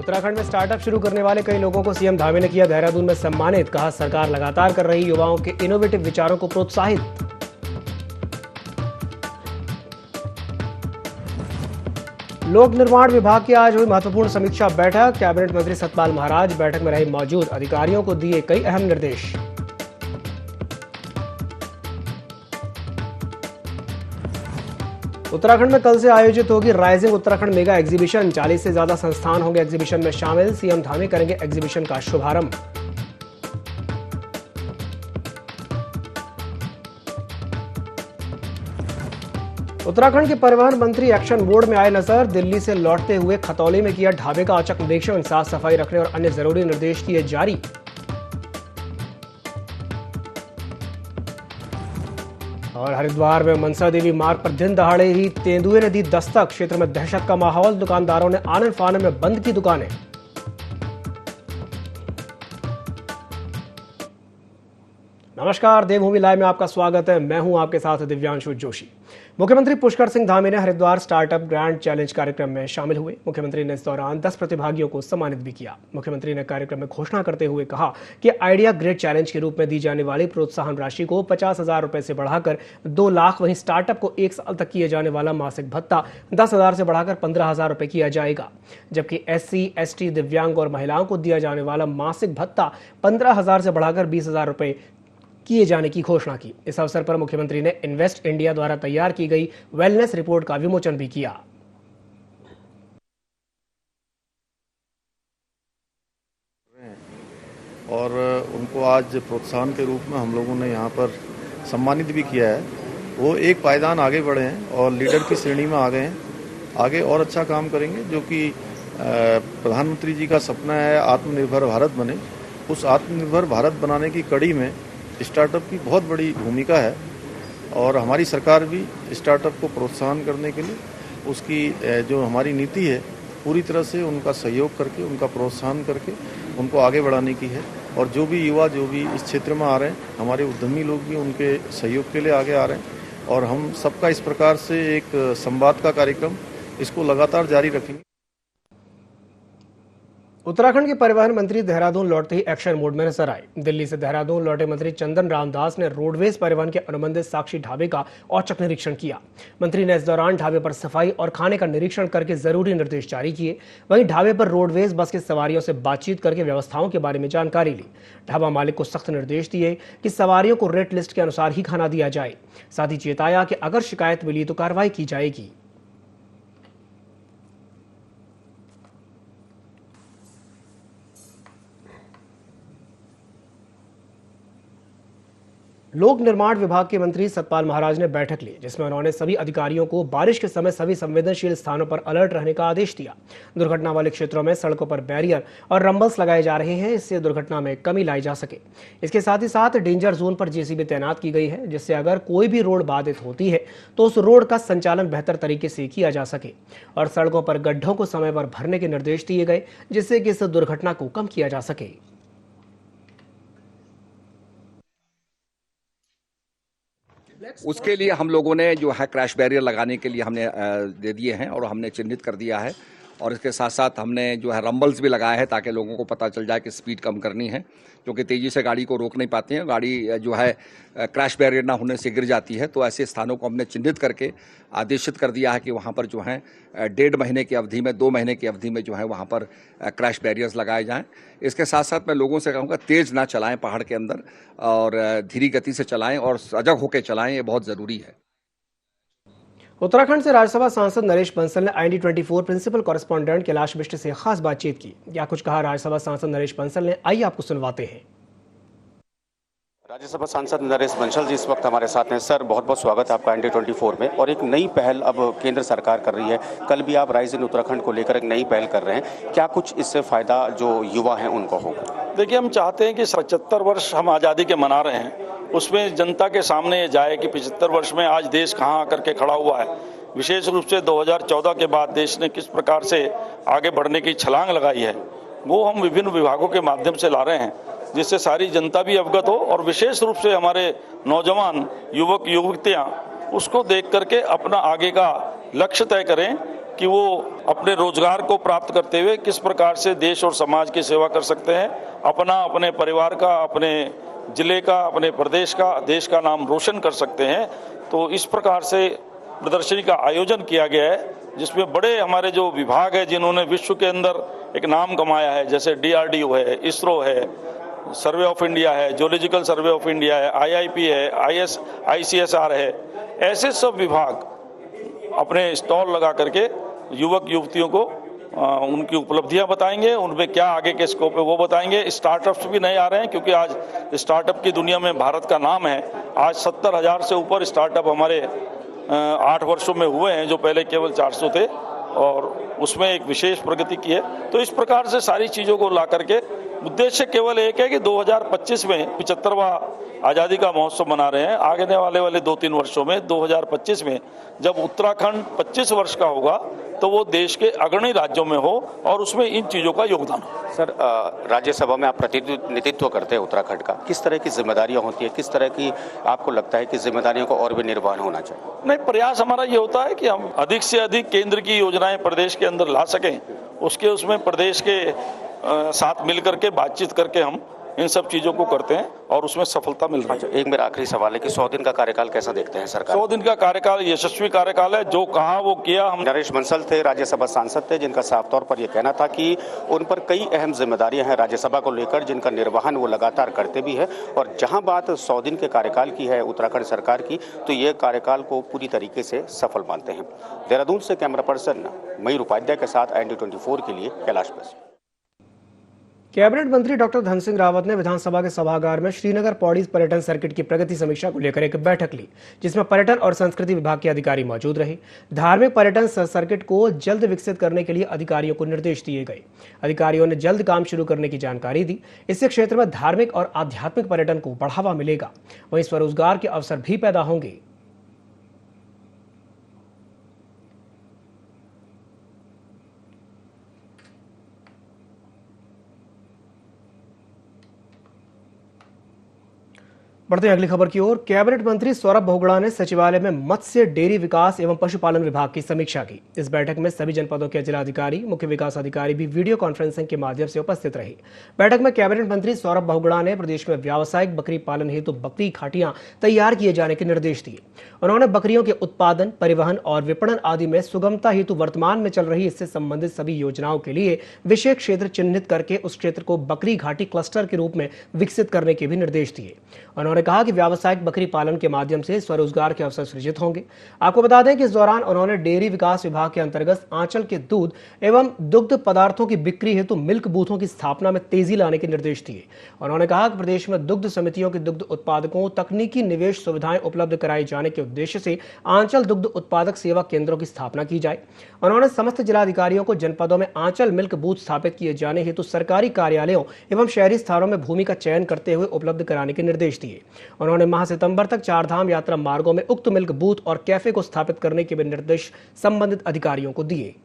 उत्तराखंड में स्टार्टअप शुरू करने वाले कई लोगों को सीएम धामी ने किया देहरादून में सम्मानित। कहा, सरकार लगातार कर रही युवाओं के इनोवेटिव विचारों को प्रोत्साहित। लोक निर्माण विभाग की आज हुई महत्वपूर्ण समीक्षा बैठक। कैबिनेट मंत्री सतपाल महाराज बैठक में रहे मौजूद। अधिकारियों को दिए कई अहम निर्देश। उत्तराखंड में कल से आयोजित होगी राइजिंग उत्तराखंड मेगा एग्जीबिशन। 40 से ज्यादा संस्थान होंगे एग्जीबिशन में शामिल। सीएम धामी करेंगे एग्जीबिशन का शुभारंभ। उत्तराखंड के परिवहन मंत्री एक्शन मोड में आए नजर। दिल्ली से लौटते हुए खतौली में किया ढाबे का औचक निरीक्षण। साफ सफाई रखने और अन्य जरूरी निर्देश किए जारी। और हरिद्वार में मनसा देवी मार्ग पर दिन दहाड़े ही तेंदुए ने दी दस्तक। क्षेत्र में दहशत का माहौल। दुकानदारों ने आनन फानन में बंद की दुकानें। नमस्कार, देवभूमि लाइव में आपका स्वागत है। मैं हूं आपके साथ दिव्यांशु जोशी। मुख्यमंत्री पुष्कर सिंह धामी ने हरिद्वार स्टार्टअप ग्रैंड चैलेंज कार्यक्रम में शामिल हुए। मुख्यमंत्री ने इस दौरान 10 प्रतिभागियों को सम्मानित भी किया। मुख्यमंत्री ने कार्यक्रम में घोषणा करते हुए कहा कि आइडिया ग्रेड चैलेंज के रूप में दी जाने वाली प्रोत्साहन राशि को 50,000 रुपए से बढ़ाकर 2 लाख, वहीं स्टार्टअप को 1 साल तक किए जाने वाला मासिक भत्ता 10,000 से बढ़ाकर 15,000 रुपए किया जाएगा। जबकि SC, ST, दिव्यांग और महिलाओं को दिया जाने वाला मासिक भत्ता 15,000 से बढ़ाकर 20,000 रुपए किए जाने की घोषणा की। इस अवसर पर मुख्यमंत्री ने इन्वेस्ट इंडिया द्वारा तैयार की गई वेलनेस रिपोर्ट का विमोचन भी किया। और उनको आज प्रोत्साहन के रूप में हम लोगों ने यहाँ पर सम्मानित भी किया है। वो एक पायदान आगे बढ़े हैं और लीडर की श्रेणी में आ गए हैं। आगे और अच्छा काम करेंगे, जो कि प्रधानमंत्री जी का सपना है आत्मनिर्भर भारत बने। उस आत्मनिर्भर भारत बनाने की कड़ी में स्टार्टअप की बहुत बड़ी भूमिका है और हमारी सरकार भी स्टार्टअप को प्रोत्साहन करने के लिए उसकी जो हमारी नीति है पूरी तरह से उनका सहयोग करके, उनका प्रोत्साहन करके उनको आगे बढ़ाने की है। और जो भी युवा जो भी इस क्षेत्र में आ रहे हैं, हमारे उद्यमी लोग भी उनके सहयोग के लिए आगे आ रहे हैं और हम सबका इस प्रकार से एक संवाद का कार्यक्रम इसको लगातार जारी रखेंगे। उत्तराखंड के परिवहन मंत्री देहरादून लौटते ही एक्शन मोड में नजर आए। दिल्ली से देहरादून लौटे मंत्री चंदन रामदास ने रोडवेज परिवहन के अनुबंधित साक्षी ढाबे का औचक निरीक्षण किया। मंत्री ने इस दौरान ढाबे पर सफाई और खाने का निरीक्षण करके जरूरी निर्देश जारी किए। वहीं ढाबे पर रोडवेज बस के सवारियों से बातचीत करके व्यवस्थाओं के बारे में जानकारी ली। ढाबा मालिक को सख्त निर्देश दिए कि सवारियों को रेट लिस्ट के अनुसार ही खाना दिया जाए। साथ ही चेताया कि अगर शिकायत मिली तो कार्रवाई की जाएगी। लोक निर्माण विभाग के मंत्री सतपाल महाराज ने बैठक ली, जिसमें उन्होंने सभी अधिकारियों को बारिश के समय सभी संवेदनशील स्थानों पर अलर्ट रहने का आदेश दिया। दुर्घटना वाले क्षेत्रों में सड़कों पर बैरियर और रंबल्स लगाए जा रहे हैं, इससे दुर्घटना में कमी लाई जा सके। इसके साथ ही साथ डेंजर जोन पर JCB तैनात की गई है, जिससे अगर कोई भी रोड बाधित होती है तो उस रोड का संचालन बेहतर तरीके से किया जा सके। और सड़कों पर गड्ढों को समय पर भरने के निर्देश दिए गए, जिससे कि इस दुर्घटना को कम किया जा सके। उसके लिए हम लोगों ने जो है क्रैश बैरियर लगाने के लिए हमने दे दिए हैं और हमने चिन्हित कर दिया है। और इसके साथ साथ हमने जो है रंबल्स भी लगाए हैं ताकि लोगों को पता चल जाए कि स्पीड कम करनी है, क्योंकि तेज़ी से गाड़ी को रोक नहीं पाते हैं। गाड़ी जो है क्रैश बैरियर ना होने से गिर जाती है। तो ऐसे स्थानों को हमने चिन्हित करके आदेशित कर दिया है कि वहाँ पर जो है 1.5 महीने की अवधि में, 2 महीने की अवधि में जो है वहाँ पर क्रैश बैरियर्स लगाए जाएं। इसके साथ साथ मैं लोगों से कहूँगा तेज़ ना चलाएं पहाड़ के अंदर और धीमी गति से चलाएं और सजग होकर चलाएं, ये बहुत ज़रूरी है। उत्तराखंड से राज्यसभा सांसद नरेश बंसल ने IND24 principal correspondent Kailash Bisht से खास बातचीत की। क्या कुछ कहा राज्यसभा सांसद नरेश बंसल ने, आइए आपको सुनवाते हैं। राज्यसभा सांसद नरेश बंसल जी इस वक्त हमारे साथ हैं। सर, बहुत बहुत स्वागत है आपका IND24 में। और एक नई पहल अब केंद्र सरकार कर रही है, कल भी आप राइज इन उत्तराखंड को लेकर एक नई पहल कर रहे हैं, क्या कुछ इससे फायदा जो युवा हैं उनको होगा? देखिए, हम चाहते हैं कि 75 वर्ष हम आज़ादी के मना रहे हैं, उसमें जनता के सामने ये जाए कि 75 वर्ष में आज देश कहाँ आकर के खड़ा हुआ है। विशेष रूप से 2014 के बाद देश ने किस प्रकार से आगे बढ़ने की छलांग लगाई है, वो हम विभिन्न विभागों के माध्यम से ला रहे हैं, जिससे सारी जनता भी अवगत हो और विशेष रूप से हमारे नौजवान युवक युवतियाँ उसको देख करके अपना आगे का लक्ष्य तय करें कि वो अपने रोजगार को प्राप्त करते हुए किस प्रकार से देश और समाज की सेवा कर सकते हैं, अपने परिवार का, अपने जिले का, अपने प्रदेश का, देश का नाम रोशन कर सकते हैं। तो इस प्रकार से प्रदर्शनी का आयोजन किया गया है, जिसमें बड़े हमारे जो विभाग है जिन्होंने विश्व के अंदर एक नाम कमाया है, जैसे DRDO है, इसरो है, सर्वे ऑफ इंडिया है, जियोलॉजिकल सर्वे ऑफ इंडिया है, IIP है, ICSR है, ऐसे सब विभाग अपने स्टॉल लगा करके युवक युवतियों को उनकी उपलब्धियां बताएंगे, उनमें क्या आगे के स्कोप है वो बताएंगे। स्टार्टअप्स भी नए आ रहे हैं, क्योंकि आज स्टार्टअप की दुनिया में भारत का नाम है। आज 70,000 से ऊपर स्टार्टअप हमारे 8 वर्षों में हुए हैं, जो पहले केवल 400 थे, और उसमें एक विशेष प्रगति की है। तो इस प्रकार से सारी चीज़ों को ला करके उद्देश्य केवल एक है कि 2025 में 75वां आज़ादी का महोत्सव मना रहे हैं। आगे वाले 2-3 वर्षों में 2025 में जब उत्तराखंड 25 वर्ष का होगा तो वो देश के अग्रणी राज्यों में हो और उसमें इन चीज़ों का योगदान हो। सर, राज्यसभा में आप प्रतिनिधित्व करते हैं उत्तराखंड का, किस तरह की जिम्मेदारियां होती है, किस तरह की आपको लगता है कि जिम्मेदारियों को और भी निर्वहन होना चाहिए? नहीं, प्रयास हमारा ये होता है कि हम अधिक से अधिक केंद्र की योजनाएं प्रदेश के अंदर ला सकें, उसमें प्रदेश के साथ मिल करके बातचीत करके हम इन सब चीज़ों को करते हैं और उसमें सफलता मिल रही है। एक मेरा आखिरी सवाल है कि 100 दिन का कार्यकाल कैसा देखते हैं सरकार? 100 दिन का कार्यकाल यशस्वी कार्यकाल है, जो कहा वो किया। हम नरेश बंसल थे, राज्यसभा सांसद थे, जिनका साफ तौर पर यह कहना था कि उन पर कई अहम जिम्मेदारियां हैं राज्यसभा को लेकर, जिनका निर्वहन वो लगातार करते भी है। और जहां बात 100 दिन के कार्यकाल की है उत्तराखंड सरकार की, तो ये कार्यकाल को पूरी तरीके से सफल मानते हैं। देहरादून से कैमरा पर्सन मयूर उपाध्याय के साथ ND24 के लिए कैलाश बस। कैबिनेट मंत्री डॉक्टर धन सिंह रावत ने विधानसभा के सभागार में श्रीनगर पौड़ी पर्यटन सर्किट की प्रगति समीक्षा को लेकर एक बैठक ली, जिसमें पर्यटन और संस्कृति विभाग के अधिकारी मौजूद रहे। धार्मिक पर्यटन सर्किट को जल्द विकसित करने के लिए अधिकारियों को निर्देश दिए गए। अधिकारियों ने जल्द काम शुरू करने की जानकारी दी। इससे क्षेत्र में धार्मिक और आध्यात्मिक पर्यटन को बढ़ावा मिलेगा, वहीं स्वरोजगार के अवसर भी पैदा होंगे। बढ़ते हैं अगली खबर की ओर। कैबिनेट मंत्री सौरभ बहुगुणा ने सचिवालय में मत्स्य, डेयरी विकास एवं पशुपालन विभाग की समीक्षा की। इस बैठक में सभी जनपदों के जिलाधिकारी, मुख्य विकास अधिकारी भी वीडियो कॉन्फ्रेंसिंग के माध्यम से उपस्थित रहे। बैठक में कैबिनेट मंत्री सौरभ बहुगुणा ने प्रदेश में व्यावसायिक बकरी पालन हेतु बकरी घाटियां तैयार किए जाने के निर्देश दिए। उन्होंने बकरियों के उत्पादन, परिवहन और विपणन आदि में सुगमता हेतु वर्तमान में चल रही इससे संबंधित सभी योजनाओं के लिए विशेष क्षेत्र चिन्हित करके उस क्षेत्र को बकरी घाटी क्लस्टर के रूप में विकसित करने के भी निर्देश दिए। उन्होंने कहा कि व्यावसायिक बकरी पालन के माध्यम से स्वरोजगार के अवसर सृजित होंगे। आपको बता दें कि इस दौरान उन्होंने डेयरी विकास विभाग के अंतर्गत आंचल के दूध एवं दुग्ध पदार्थों की बिक्री हेतु मिल्क बूथों की स्थापना में तेजी लाने के निर्देश दिए। उन्होंने कहा कि प्रदेश में दुग्ध समितियों के दुग्ध उत्पादकों तकनीकी निवेश सुविधाएं उपलब्ध कराई जाने के उद्देश्य से आंचल दुग्ध उत्पादक सेवा केंद्रों की स्थापना की जाए। उन्होंने समस्त जिलाधिकारियों को जनपदों में आंचल मिल्क बूथ स्थापित किए जाने हेतु सरकारी कार्यालयों एवं शहरी स्थानों में भूमि का चयन करते हुए उपलब्ध कराने के निर्देश दिए। उन्होंने माह सितंबर तक 4 धाम यात्रा मार्गों में उक्त मिल्क बूथ और कैफे को स्थापित करने के भी निर्देश संबंधित अधिकारियों को दिए।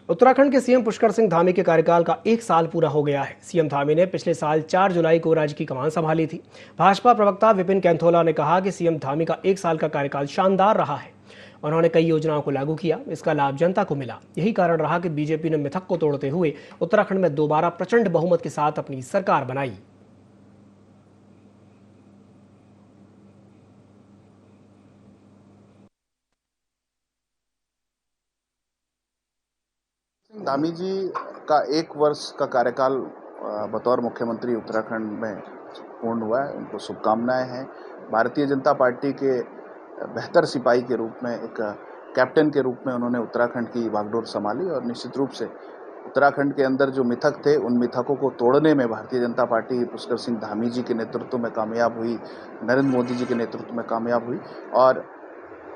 उत्तराखंड के सीएम पुष्कर सिंह धामी के कार्यकाल का 1 साल पूरा हो गया है। सीएम धामी ने पिछले साल 4 जुलाई को राज्य की कमान संभाली थी। भाजपा प्रवक्ता विपिन कैंथोला ने कहा कि सीएम धामी का 1 साल का कार्यकाल शानदार रहा है। उन्होंने कई योजनाओं को लागू किया, इसका लाभ जनता को मिला। यही कारण रहा कि बीजेपी ने मिथक को तोड़ते हुए उत्तराखंड में दोबारा प्रचंड बहुमत के साथ अपनी सरकार बनाई। धामी जी का 1 वर्ष का कार्यकाल बतौर मुख्यमंत्री उत्तराखंड में पूर्ण हुआ है। उनको शुभकामनाएं हैं। भारतीय जनता पार्टी के बेहतर सिपाही के रूप में, एक कैप्टन के रूप में उन्होंने उत्तराखंड की बागडोर संभाली और निश्चित रूप से उत्तराखंड के अंदर जो मिथक थे उन मिथकों को तोड़ने में भारतीय जनता पार्टी पुष्कर सिंह धामी जी के नेतृत्व में कामयाब हुई, नरेंद्र मोदी जी के नेतृत्व में कामयाब हुई। और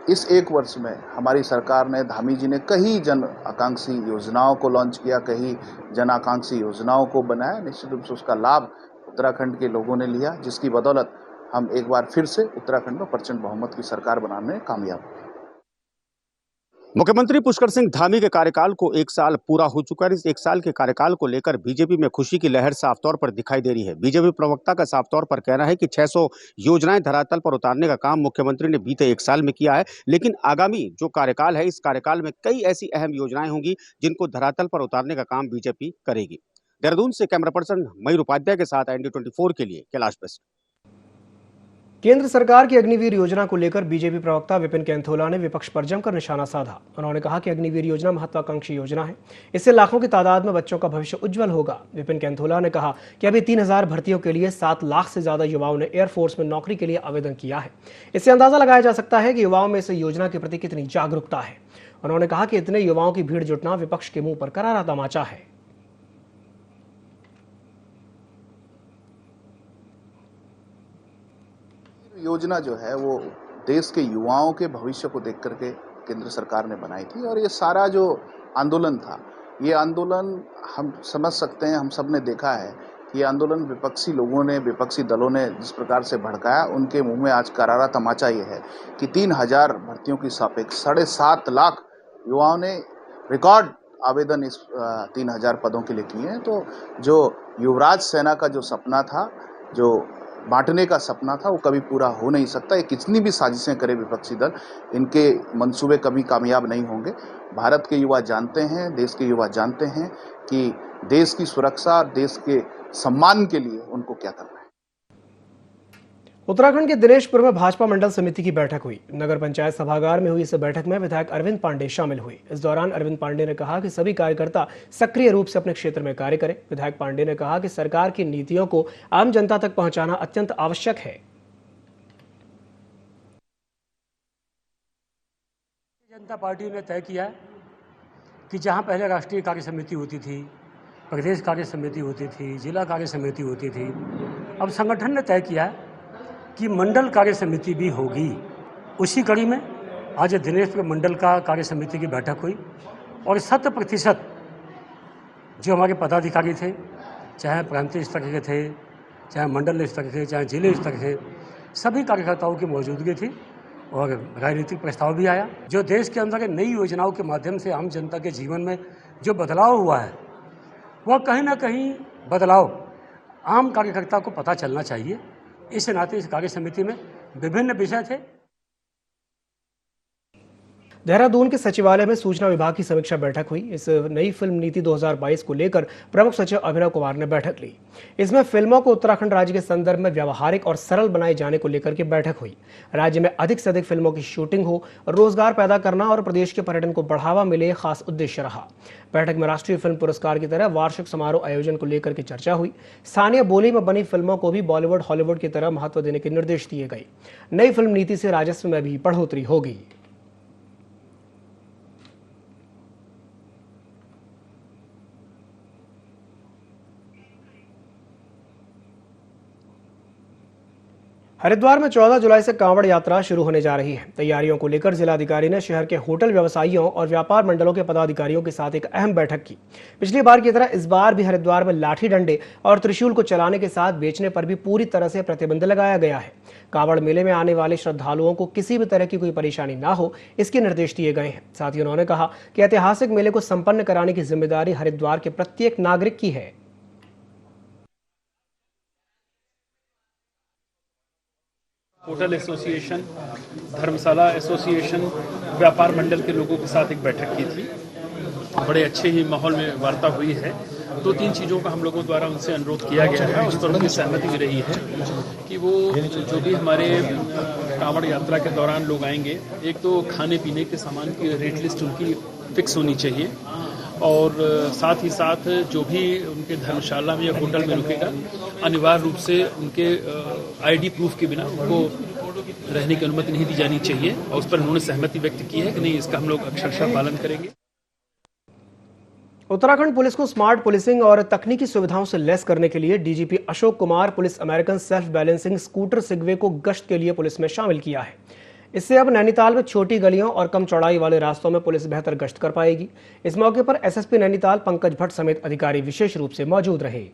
इस 1 वर्ष में हमारी सरकार ने, धामी जी ने कई जन आकांक्षी योजनाओं को लॉन्च किया, कई जन आकांक्षी योजनाओं को बनाया। निश्चित रूप से उसका लाभ उत्तराखंड के लोगों ने लिया, जिसकी बदौलत हम एक बार फिर से उत्तराखंड में प्रचंड बहुमत की सरकार बनाने में कामयाब हुए। मुख्यमंत्री पुष्कर सिंह धामी के कार्यकाल को 1 साल पूरा हो चुका है। इस 1 साल के कार्यकाल को लेकर बीजेपी में खुशी की लहर साफ तौर पर दिखाई दे रही है। बीजेपी प्रवक्ता का साफ तौर पर कहना है कि 600 योजनाएं धरातल पर उतारने का काम मुख्यमंत्री ने बीते 1 साल में किया है, लेकिन आगामी जो कार्यकाल है, इस कार्यकाल में कई ऐसी अहम योजनाएं होंगी जिनको धरातल पर उतारने का काम बीजेपी करेगी। देहरादून से कैमरा पर्सन मयूर उपाध्याय के साथ ND24 के लिए कैलाश बेस्ट। केंद्र सरकार की अग्निवीर योजना को लेकर बीजेपी प्रवक्ता विपिन कैंथोला ने विपक्ष पर जमकर निशाना साधा। उन्होंने कहा कि अग्निवीर योजना महत्वाकांक्षी योजना है, इससे लाखों की तादाद में बच्चों का भविष्य उज्जवल होगा। विपिन कैंथोला ने कहा कि अभी 3000 भर्तियों के लिए 7 लाख से ज्यादा युवाओं ने एयरफोर्स में नौकरी के लिए आवेदन किया है। इससे अंदाजा लगाया जा सकता है कि युवाओं में इस योजना के प्रति कितनी जागरूकता है। उन्होंने कहा कि इतने युवाओं की भीड़ जुटना विपक्ष के मुंह पर करारा तमाचा है। योजना जो है वो देश के युवाओं के भविष्य को देख करके केंद्र सरकार ने बनाई थी और ये सारा जो आंदोलन था, ये आंदोलन हम समझ सकते हैं, हम सब ने देखा है कि ये आंदोलन विपक्षी लोगों ने, विपक्षी दलों ने जिस प्रकार से भड़काया, उनके मुंह में आज करारा तमाचा ये है कि 3000 भर्तियों की सापेक्ष 7.5 लाख युवाओं ने रिकॉर्ड आवेदन इस 3000 पदों के लिए किए हैं। तो जो युवराज सेना का जो सपना था, जो बांटने का सपना था, वो कभी पूरा हो नहीं सकता। ये कितनी भी साजिशें करे विपक्षी दल, इनके मंसूबे कभी कामयाब नहीं होंगे। भारत के युवा जानते हैं, देश के युवा जानते हैं कि देश की सुरक्षा, देश के सम्मान के लिए उनको क्या करना है। उत्तराखंड के दिनेशपुर में भाजपा मंडल समिति की बैठक हुई। नगर पंचायत सभागार में हुई इस बैठक में विधायक अरविंद पांडे शामिल हुए। इस दौरान अरविंद पांडे ने कहा कि सभी कार्यकर्ता सक्रिय रूप से अपने क्षेत्र में कार्य करें। विधायक पांडे ने कहा कि सरकार की नीतियों को आम जनता तक पहुंचाना अत्यंत आवश्यक है। जनता पार्टी ने तय किया कि जहां पहले राष्ट्रीय कार्य समिति होती थी, प्रदेश कार्य समिति होती थी, जिला कार्य समिति होती थी, अब संगठन ने तय किया कि मंडल कार्य समिति भी होगी। उसी कड़ी में आज दिनेशपुर मंडल का कार्य समिति की बैठक हुई और 100% जो हमारे पदाधिकारी थे, चाहे प्रांतीय स्तर के थे, चाहे मंडल स्तर के, चाहे जिले स्तर के, सभी कार्यकर्ताओं की मौजूदगी थी और राजनीतिक प्रस्ताव भी आया। जो देश के अंदर नई योजनाओं के माध्यम से आम जनता के जीवन में जो बदलाव हुआ है, वह कहीं ना कहीं बदलाव आम कार्यकर्ता को पता चलना चाहिए। इस नाते इस कार्य समिति में विभिन्न विषय थे। देहरादून के सचिवालय में सूचना विभाग की समीक्षा बैठक हुई। इस नई फिल्म नीति 2022 को लेकर प्रमुख सचिव अभिनव कुमार ने बैठक ली। इसमें फिल्मों को उत्तराखंड राज्य के संदर्भ में व्यावहारिक और सरल बनाए जाने को लेकर के बैठक हुई। राज्य में अधिक से अधिक फिल्मों की शूटिंग हो, रोजगार पैदा करना और प्रदेश के पर्यटन को बढ़ावा मिले, खास उद्देश्य रहा। बैठक में राष्ट्रीय फिल्म पुरस्कार की तरह वार्षिक समारोह आयोजन को लेकर के चर्चा हुई। स्थानीय बोली में बनी फिल्मों को भी बॉलीवुड, हॉलीवुड की तरह महत्व देने के निर्देश दिए गए। नई फिल्म नीति से राजस्व में भी बढ़ोतरी होगी। हरिद्वार में 14 जुलाई से कांवड़ यात्रा शुरू होने जा रही है। तैयारियों को लेकर जिलाधिकारी ने शहर के होटल व्यवसायियों और व्यापार मंडलों के पदाधिकारियों के साथ एक अहम बैठक की। पिछली बार की तरह इस बार भी हरिद्वार में लाठी डंडे और त्रिशूल को चलाने के साथ बेचने पर भी पूरी तरह से प्रतिबंध लगाया गया है। कांवड़ मेले में आने वाले श्रद्धालुओं को किसी भी तरह की कोई परेशानी ना हो, इसके निर्देश दिए गए हैं। साथ ही उन्होंने कहा कि ऐतिहासिक मेले को संपन्न कराने की जिम्मेदारी हरिद्वार के प्रत्येक नागरिक की है। होटल एसोसिएशन, धर्मशाला एसोसिएशन, व्यापार मंडल के लोगों के साथ एक बैठक की थी। बड़े अच्छे ही माहौल में वार्ता हुई है। 2-3 चीज़ों का हम लोगों द्वारा उनसे अनुरोध किया गया है, उस पर उनकी सहमति भी रही है कि वो जो भी हमारे कांवड़ यात्रा के दौरान लोग आएंगे, एक तो खाने पीने के सामान की रेट लिस्ट उनकी फिक्स होनी चाहिए और साथ ही साथ जो भी उनके धर्मशाला में या होटल में रुकेगा, अनिवार्य रूप से उनके आईडी प्रूफ के बिना उनको रहने की अनुमति नहीं दी जानी चाहिए और उस पर उन्होंने सहमति व्यक्त की है कि नहीं, इसका हम लोग अक्षरशः पालन करेंगे। उत्तराखंड पुलिस को स्मार्ट पुलिसिंग और तकनीकी सुविधाओं से लैस करने के लिए DGP Ashok Kumar police American self balancing scooter Segway को गश्त के लिए पुलिस में शामिल किया है। इससे अब नैनीताल में छोटी गलियों और कम चौड़ाई वाले रास्तों में पुलिस बेहतर गश्त कर पाएगी। इस मौके पर एसएसपी नैनीताल पंकज भट्ट समेत अधिकारी विशेष रूप से मौजूद रहे।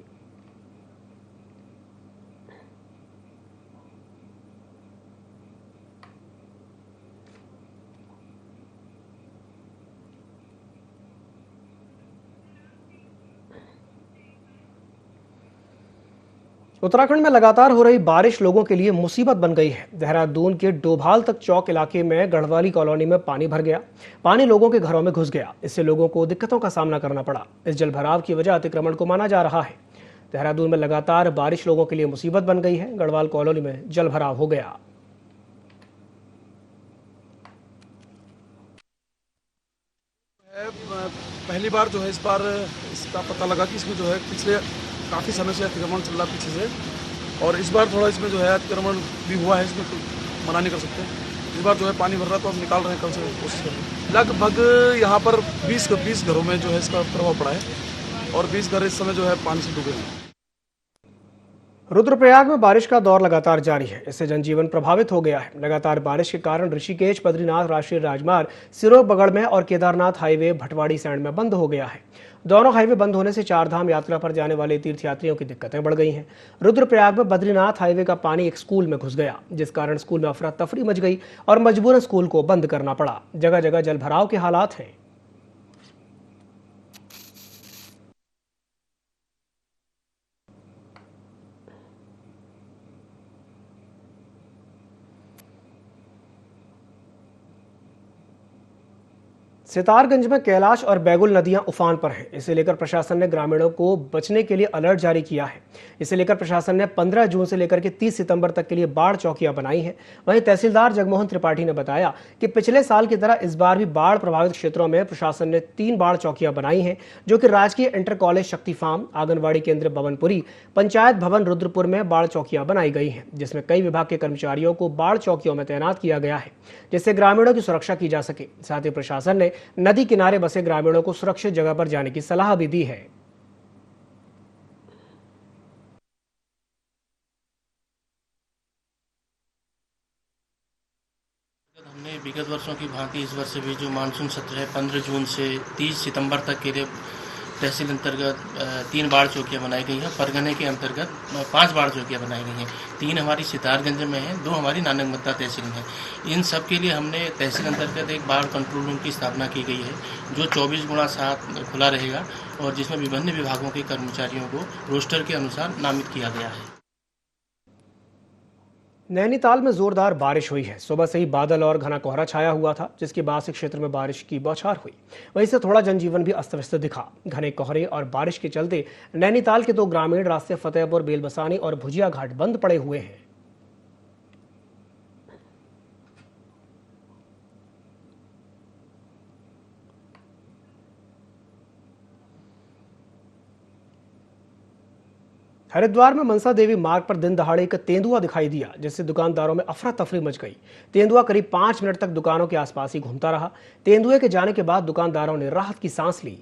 उत्तराखंड में लगातार हो रही बारिश लोगों के लिए मुसीबत बन गई है। देहरादून के डोभाल तक चौक इलाके में गढ़वाली कॉलोनी में पानी भर गया। पानी लोगों के घरों में घुस गया। इससे लोगों को दिक्कतों का सामना करना पड़ा। इस जलभराव की वजह अतिक्रमण को माना जा रहा है। देहरादून में लगातार बारिश लोगों के लिए मुसीबत बन गई है। गढ़वाल कॉलोनी में जलभराव हो गया। पहली बार जो है इस बार इसका पता लगा कि इसमें जो है पिछले काफ़ी समय से अतिक्रमण चल रहा पीछे से, और इस बार थोड़ा इसमें जो है अतिक्रमण भी हुआ है, इसमें मना नहीं कर सकते। इस बार जो है पानी भर रहा तो हम निकाल रहे हैं, कल से कोशिश कर रहे हैं। लगभग यहाँ पर 20 घरों में जो है इसका प्रभाव पड़ा है और 20 घर इस समय जो है पानी से डूबे हैं। रुद्रप्रयाग में बारिश का दौर लगातार जारी है। इससे जनजीवन प्रभावित हो गया है। लगातार बारिश के कारण ऋषिकेश बद्रीनाथ राष्ट्रीय राजमार्ग सिरोर बगड़ में और केदारनाथ हाईवे भटवाड़ी सैंड में बंद हो गया है। दोनों हाईवे बंद होने से चारधाम यात्रा पर जाने वाले तीर्थयात्रियों की दिक्कतें बढ़ गई हैं। रुद्रप्रयाग में बद्रीनाथ हाईवे का पानी एक स्कूल में घुस गया, जिस कारण स्कूल में अफरा तफरी मच गई और मजबूरन स्कूल को बंद करना पड़ा। जगह जगह जलभराव के हालात हैं। सितारगंज में कैलाश और बैगुल नदियां उफान पर हैं। इसे लेकर प्रशासन ने ग्रामीणों को बचने के लिए अलर्ट जारी किया है। इसे लेकर प्रशासन ने 15 जून से लेकर के 30 सितंबर तक के लिए बाढ़ चौकियां बनाई हैं। वहीं तहसीलदार जगमोहन त्रिपाठी ने बताया कि पिछले साल की तरह इस बार भी बाढ़ प्रभावित क्षेत्रों में प्रशासन ने 3 बाढ़ चौकियां बनाई हैं, जो कि राजकीय इंटर कॉलेज शक्ति फार्म, आंगनबाड़ी केंद्र भवनपुरी, पंचायत भवन रुद्रपुर में बाढ़ चौकियां बनाई गई हैं, जिसमें कई विभाग के कर्मचारियों को बाढ़ चौकियों में तैनात किया गया है, जिससे ग्रामीणों की सुरक्षा की जा सके। साथ ही प्रशासन ने नदी किनारे बसे ग्रामीणों को सुरक्षित जगह पर जाने की सलाह भी दी है। हमने विगत वर्षों की भांति इस वर्ष भी जो मानसून सत्र है 15 जून से 30 सितंबर तक के लिए तहसील अंतर्गत 3 बाढ़ चौकियां बनाई गई हैं। परगने के अंतर्गत 5 बाढ़ चौकियां बनाई गई हैं। 3 हमारी सितारगंज में हैं, 2 हमारी नानकमत्ता तहसील में हैं। इन सब के लिए हमने तहसील अंतर्गत एक बाढ़ कंट्रोल रूम की स्थापना की गई है, जो 24x7 खुला रहेगा और जिसमें विभिन्न विभागों के कर्मचारियों को रोस्टर के अनुसार नामित किया गया है। नैनीताल में जोरदार बारिश हुई है। सुबह से ही बादल और घना कोहरा छाया हुआ था, जिसके बाद से क्षेत्र में बारिश की बौछार हुई। वहीं से थोड़ा जनजीवन भी अस्त व्यस्त दिखा। घने कोहरे और बारिश के चलते नैनीताल के 2 ग्रामीण रास्ते फतेहपुर बेलबसानी और भुजिया घाट बंद पड़े हुए हैं। हरिद्वार में मनसा देवी मार्ग पर दिन दहाड़े एक तेंदुआ दिखाई दिया, जिससे दुकानदारों में अफरा तफरी मच गई। तेंदुआ करीब 5 मिनट तक दुकानों के आसपास ही घूमता रहा। तेंदुए के जाने के बाद दुकानदारों ने राहत की सांस ली।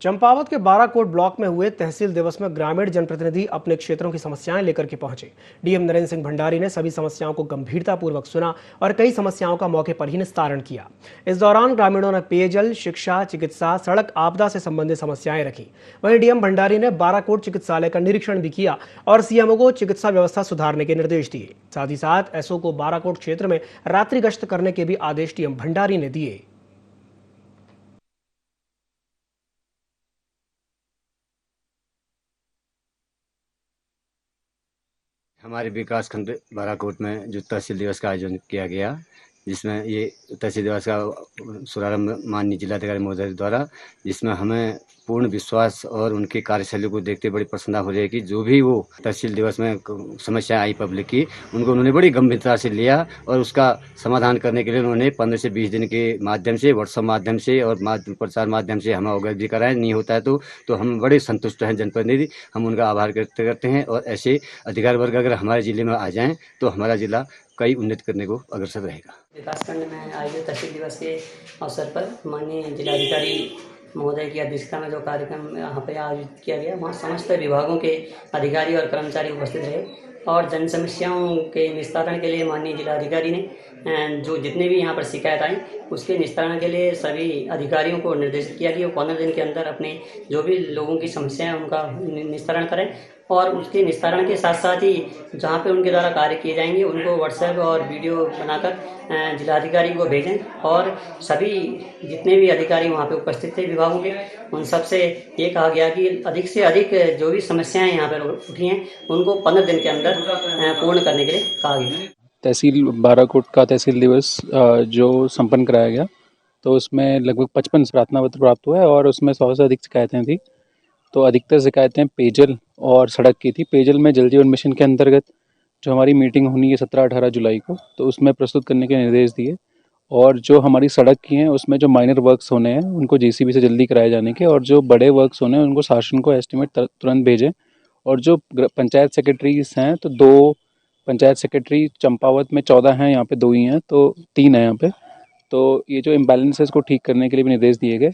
चंपावत के बाराकोट ब्लॉक में हुए तहसील दिवस में ग्रामीण जनप्रतिनिधि अपने क्षेत्रों की समस्याएं लेकर के पहुंचे। डीएम नरेंद्र सिंह भंडारी ने सभी समस्याओं को गंभीरतापूर्वक सुना और कई समस्याओं का मौके पर ही निस्तारण किया। इस दौरान ग्रामीणों ने पेयजल, शिक्षा, चिकित्सा, सड़क, आपदा से संबंधित समस्याएं रखी। वहीं डीएम भंडारी ने बाराकोट चिकित्सालय का निरीक्षण भी किया और सीएमओ को चिकित्सा व्यवस्था सुधारने के निर्देश दिए। साथ ही साथ एसओ को बाराकोट क्षेत्र में रात्रि गश्त करने के भी आदेश डीएम भंडारी ने दिए। हमारे विकास खंड बाराकोट में जो तहसील दिवस का आयोजन किया गया, जिसमें ये तहसील दिवस का शुभारंभ माननीय जिलाधिकारी महोदय द्वारा, जिसमें हमें पूर्ण विश्वास और उनकी कार्यशैली को देखते बड़ी प्रसन्नता हो रही है कि जो भी वो तहसील दिवस में समस्या आई पब्लिक की, उनको उन्होंने बड़ी गंभीरता से लिया और उसका समाधान करने के लिए उन्होंने 15 से 20 दिन के माध्यम से, व्हाट्सएप माध्यम से और प्रचार माध्यम से हमें अवगत भी कराएं। नहीं होता है तो हम बड़े संतुष्ट हैं जनप्रतिनिधि, हम उनका आभार व्यक्त करते हैं। और ऐसे अधिकारी वर्ग अगर हमारे जिले में आ जाएँ तो हमारा जिला कई उन्नत करने को अग्रसर रहेगा। विकासखंड में आयोजित तहसील दिवस के अवसर पर माननीय जिलाधिकारी महोदय की अध्यक्षता में जो कार्यक्रम यहाँ पर आयोजित किया गया, वहाँ समस्त विभागों के अधिकारी और कर्मचारी उपस्थित रहे और जन समस्याओं के निस्तारण के लिए माननीय जिलाधिकारी ने जो जितने भी यहाँ पर शिकायत आई, उसके निस्तारण के लिए सभी अधिकारियों को निर्देशित किया कि वो 15 दिन के अंदर अपने जो भी लोगों की समस्याएं उनका निस्तारण करें और उसके निस्तारण के साथ साथ ही जहाँ पे उनके द्वारा कार्य किए जाएंगे उनको व्हाट्सएप और वीडियो बनाकर जिलाधिकारी को भेजें। और सभी जितने भी अधिकारी वहाँ पे उपस्थित थे विभागों के, उन सबसे ये कहा गया कि अधिक से अधिक जो भी समस्याएं यहाँ पर उठी हैं उनको 15 दिन के अंदर पूर्ण करने के लिए कहा गया। तहसील बाराकोट का तहसील दिवस जो संपन्न कराया गया, तो उसमें लगभग 55 प्रार्थना पत्र प्राप्त हुआ है और उसमें 100 से अधिक शिकायतें थी। तो अधिकतर शिकायतें पेयजल और सड़क की थी। पेयजल में जल जीवन मिशन के अंतर्गत जो हमारी मीटिंग होनी है 17-18 जुलाई को, तो उसमें प्रस्तुत करने के निर्देश दिए। और जो हमारी सड़क की हैं उसमें जो माइनर वर्क्स होने हैं उनको जेसीबी से जल्दी कराए जाने के, और जो बड़े वर्क्स होने हैं उनको शासन को एस्टिमेट तुरंत भेजें। और जो पंचायत सेक्रेटरीज हैं, तो 2 पंचायत सेक्रेटरी चंपावत में 14 हैं, यहाँ पे 2 ही हैं, तो 3 हैं यहाँ पे। तो ये जो इम्बैलेंसेस को ठीक करने के लिए भी निर्देश दिए गए।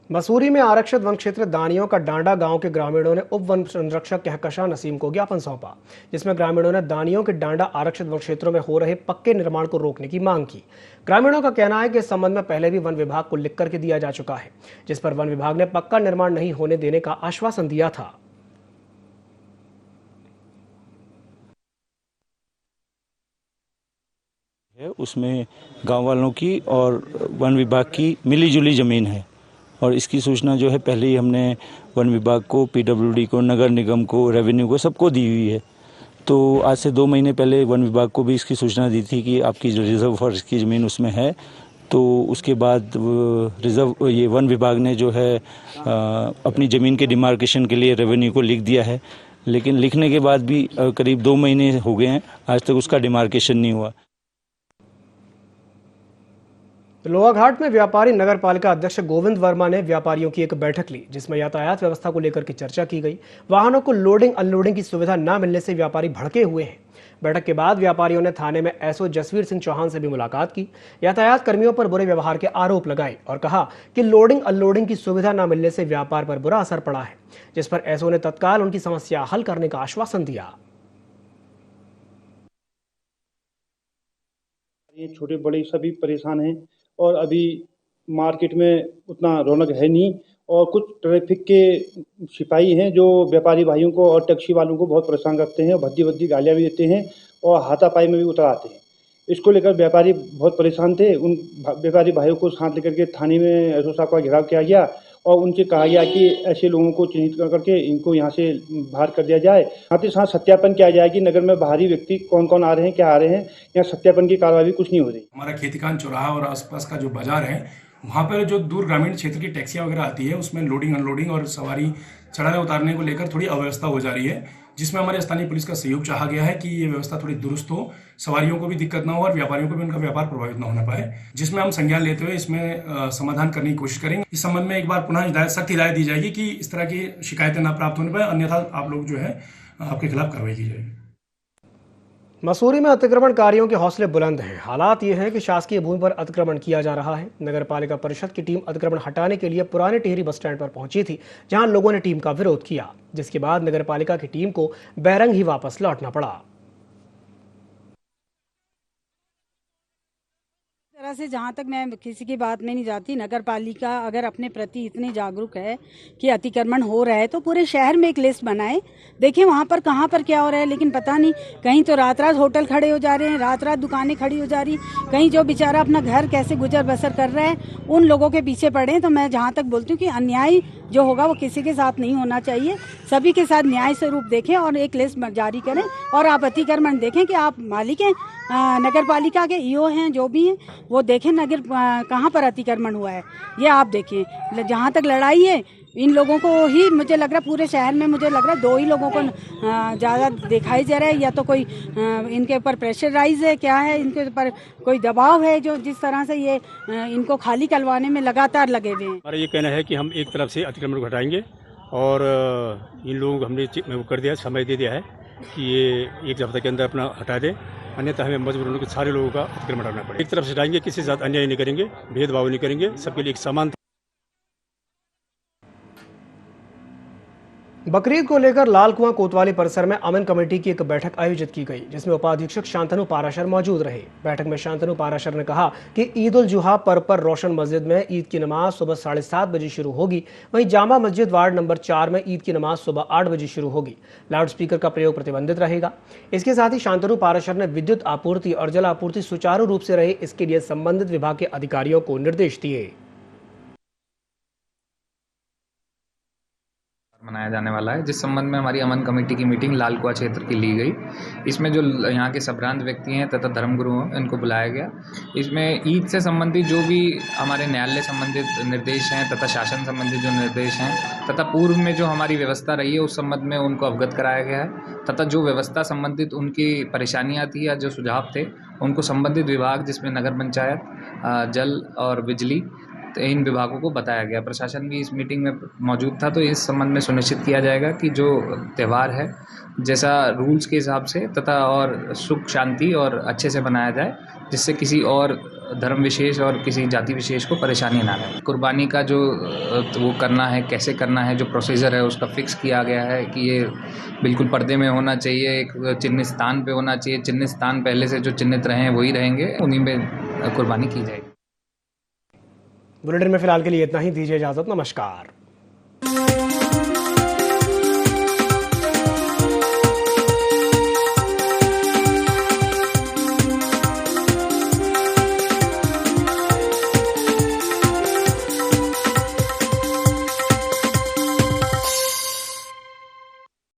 मसूरी में आरक्षित वन क्षेत्र दानियों का डांडा गांव के ग्रामीणों ने उप वन संरक्षक कहकशां नसीम को ज्ञापन सौंपा, जिसमें ग्रामीणों ने दानियों के डांडा आरक्षित वन क्षेत्रों में हो रहे पक्के निर्माण को रोकने की मांग की। ग्रामीणों का कहना है कि इस संबंध में पहले भी वन विभाग को लिख करके दिया जा चुका है, जिस पर वन विभाग ने पक्का निर्माण नहीं होने देने का आश्वासन दिया था। उसमें गांव वालों की और वन विभाग की मिलीजुली ज़मीन है, और इसकी सूचना जो है पहले ही हमने वन विभाग को, पीडब्ल्यूडी को, नगर निगम को, रेवेन्यू को, सबको दी हुई है। तो आज से 2 महीने पहले वन विभाग को भी इसकी सूचना दी थी कि आपकी जो रिजर्व फॉरेस्ट की ज़मीन उसमें है। तो उसके बाद ये वन विभाग ने जो है अपनी ज़मीन के डिमार्केशन के लिए रेवेन्यू को लिख दिया है, लेकिन लिखने के बाद भी करीब 2 महीने हो गए हैं, आज तक उसका डिमार्केशन नहीं हुआ। लोहाघाट में व्यापारी नगर पालिका अध्यक्ष गोविंद वर्मा ने व्यापारियों की एक बैठक ली, जिसमें यातायात व्यवस्था को लेकर के चर्चा की गई। वाहनों को लोडिंग अनलोडिंग की सुविधा न मिलने से व्यापारी भड़के हुए हैं। बैठक के बाद व्यापारियों ने थाने में एसओ जसवीर सिंह चौहान से भी मुलाकात की, यातायात कर्मियों पर बुरे व्यवहार के आरोप लगाए और कहा कि लोडिंग अनलोडिंग की सुविधा न मिलने से व्यापार पर बुरा असर पड़ा है, जिस पर एसओ ने तत्काल उनकी समस्या हल करने का आश्वासन दिया। ये छोटे बड़े सभी परेशान हैं और अभी मार्केट में उतना रौनक है नहीं, और कुछ ट्रैफिक के सिपाही हैं जो व्यापारी भाइयों को और टैक्सी वालों को बहुत परेशान करते हैं, भद्दी गालियाँ भी देते हैं और हाथापाई में भी उतर आते हैं। इसको लेकर व्यापारी बहुत परेशान थे। उन व्यापारी भाइयों को साथ लेकर के थाने में एसओ साहब का घेराव किया गया और उनसे कहा गया कि ऐसे लोगों को चिन्हित कर करके इनको यहाँ से बाहर कर दिया जाए। साथ ही साथ सत्यापन किया जाए कि नगर में बाहरी व्यक्ति कौन कौन आ रहे हैं, क्या आ रहे हैं। यहाँ सत्यापन की कार्रवाई कुछ नहीं हो रही। हमारा खेतीकान चौराहा और आसपास का जो बाजार है, वहाँ पर जो दूर ग्रामीण क्षेत्र की टैक्सियाँ वगैरह आती है, उसमें लोडिंग अनलोडिंग और सवारी चढ़ाने उतारने को लेकर थोड़ी अव्यवस्था हो जा रही है, जिसमें हमारे स्थानीय पुलिस का सहयोग चाहा गया है कि ये व्यवस्था थोड़ी दुरुस्त हो, सवारियों को भी दिक्कत ना हो और व्यापारियों को भी उनका व्यापार प्रभावित ना होना पाए, जिसमें हम संज्ञान लेते हुए इसमें समाधान करने की कोशिश करेंगे। इस संबंध में एक बार पुनः सख्त हिदायत दी जाएगी कि इस तरह की शिकायतें ना प्राप्त होने पाए, अन्यथा आप लोग जो है आपके खिलाफ कार्रवाई की जाएगी। मसूरी में अतिक्रमणकारियों के हौसले बुलंद हैं। हालात ये हैं कि शासकीय भूमि पर अतिक्रमण किया जा रहा है। नगर पालिका परिषद की टीम अतिक्रमण हटाने के लिए पुराने टिहरी बस स्टैंड पर पहुंची थी, जहां लोगों ने टीम का विरोध किया, जिसके बाद नगर पालिका की टीम को बैरंग ही वापस लौटना पड़ा। तरह से जहाँ तक मैं किसी की बात में नहीं जाती, नगर पालिका अगर अपने प्रति इतनी जागरूक है कि अतिक्रमण हो रहा है तो पूरे शहर में एक लिस्ट बनाए, देखें वहाँ पर कहाँ पर क्या हो रहा है। लेकिन पता नहीं, कहीं तो रात रात होटल खड़े हो जा रहे हैं, रात रात दुकानें खड़ी हो जा रही, कहीं जो बेचारा अपना घर कैसे गुजर बसर कर रहा है उन लोगों के पीछे पड़े। तो मैं जहाँ तक बोलती हूँ कि अन्याय जो होगा वो किसी के साथ नहीं होना चाहिए, सभी के साथ न्याय स्वरूप देखें और एक लिस्ट जारी करें। और आप अतिक्रमण देखें कि आप मालिक हैं, नगर पालिका के ईओ हैं, जो भी हैं वो देखें नगर कहाँ पर अतिक्रमण हुआ है, ये आप देखें। जहाँ तक लड़ाई है इन लोगों को ही, मुझे लग रहा है पूरे शहर में मुझे लग रहा है 2 ही लोगों को ज़्यादा दिखाई जा रहा है, या तो कोई इनके ऊपर प्रेशराइज है, क्या है इनके ऊपर कोई दबाव है, जो जिस तरह से ये इनको खाली करवाने में लगातार लगे हुए हैं। हमारा ये कहना है कि हम एक तरफ से अतिक्रमण को हटाएंगे और इन लोगों को हमने वो कर दिया, समय दे दिया है कि ये 1 हफ्ते के अंदर अपना हटा दें, अन्यथा हमें मजबूर होने के सारे लोगों का अतिक्रमण हटाना पड़ेगा। एक तरफ से हटाएंगे, किसी के साथ अन्याय नहीं करेंगे, भेदभाव नहीं करेंगे, सबके लिए एक समान। बकरीद को लेकर लाल कुआं कोतवाली परिसर में अमन कमेटी की एक बैठक आयोजित की गई, जिसमें उपाधीक्षक शांतनु पाराशर मौजूद रहे। बैठक में शांतनु पाराशर ने कहा कि ईद उल जुहा पर्व पर रोशन मस्जिद में ईद की नमाज सुबह 7:30 बजे शुरू होगी, वहीं जामा मस्जिद वार्ड नंबर 4 में ईद की नमाज सुबह 8 बजे शुरू होगी। लाउड स्पीकर का प्रयोग प्रतिबंधित रहेगा। इसके साथ ही शांतनु पाराशर ने विद्युत आपूर्ति और जल आपूर्ति सुचारू रूप से रहे, इसके लिए संबंधित विभाग के अधिकारियों को निर्देश दिए। मनाया जाने वाला है, जिस संबंध में हमारी अमन कमेटी की मीटिंग लाल कुआं क्षेत्र की ली गई। इसमें जो यहाँ के संभ्रांत व्यक्ति हैं तथा धर्मगुरु हैं, इनको बुलाया गया। इसमें ईद से संबंधित जो भी हमारे न्यायालय संबंधित निर्देश हैं तथा शासन संबंधित जो निर्देश हैं तथा पूर्व में जो हमारी व्यवस्था रही है उस संबंध में उनको अवगत कराया गया है तथा जो व्यवस्था संबंधित उनकी परेशानियाँ थी या जो सुझाव थे उनको संबंधित विभाग, जिसमें नगर पंचायत, जल और बिजली, तो इन विभागों को बताया गया। प्रशासन भी इस मीटिंग में मौजूद था। तो इस संबंध में सुनिश्चित किया जाएगा कि जो त्यौहार है जैसा रूल्स के हिसाब से तथा और सुख शांति और अच्छे से मनाया जाए, जिससे किसी और धर्म विशेष और किसी जाति विशेष को परेशानी ना आए। कुर्बानी का जो वो करना है, कैसे करना है, जो प्रोसीजर है उसका फिक्स किया गया है कि ये बिल्कुल पर्दे में होना चाहिए, एक चिन्हित स्थान पे होना चाहिए। चिन्हित स्थान पहले से जो चिन्हित रहे हैं वही रहेंगे, उन्हीं में कुर्बानी की जाएगी। बुलेटिन में फिलहाल के लिए इतना ही। दीजिए इजाजत। नमस्कार।